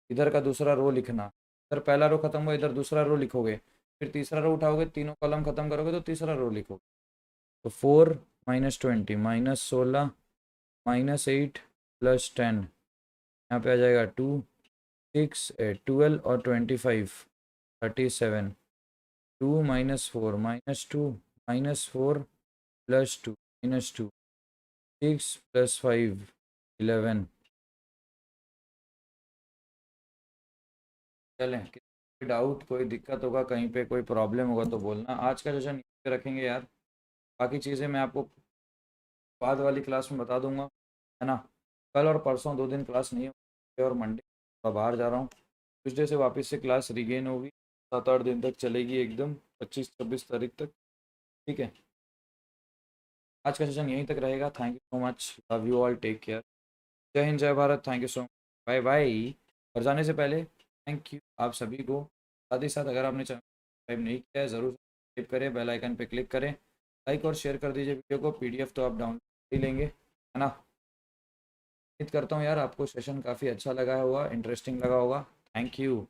इधर का दूसरा रो लिखना, इधर पहला रो खत्म हुआ इधर दूसरा रो लिखोगे, फिर तीसरा रो उठाओगे तीनों कॉलम खत्म करोगे तो तीसरा रो लिखोगे। तो 4 -20 -16 -8 +10, यहाँ पे आ जाएगा 2 6 8 12 और 25 37, 2 -4 -2 -4 +2 -2 6 + 5 11। चलें, कोई डाउट कोई दिक्कत होगा कहीं पे कोई प्रॉब्लम होगा तो बोलना। आज का सेशन यहीं पे रखेंगे यार, बाकी चीज़ें मैं आपको बाद वाली क्लास में बता दूंगा, है ना। कल और परसों 2 दिन क्लास नहीं होगी और मंडे मैं बाहर जा रहा हूँ, ट्यूसडे से वापस से क्लास रिगेन होगी, 7-8 दिन तक चलेगी एकदम 25-26 तारीख तक, ठीक है। आज का सेशन यहीं तक रहेगा। Thank you so much, love you all, take care, जय हिंद जय Bharat, thank you so much, bye bye. और जाने से पहले थैंक यू आप सभी को, साथ ही साथ अगर आपने चैनल सब्सक्राइब नहीं किया है ज़रूर सब्सक्राइब करें, बेल आइकन पे क्लिक करें, लाइक और शेयर कर दीजिए वीडियो को, पीडीएफ तो आप डाउनलोड ही लेंगे, है ना। उम्मीद करता हूँ यार आपको सेशन काफ़ी अच्छा लगा होगा, इंटरेस्टिंग लगा होगा। Thank you.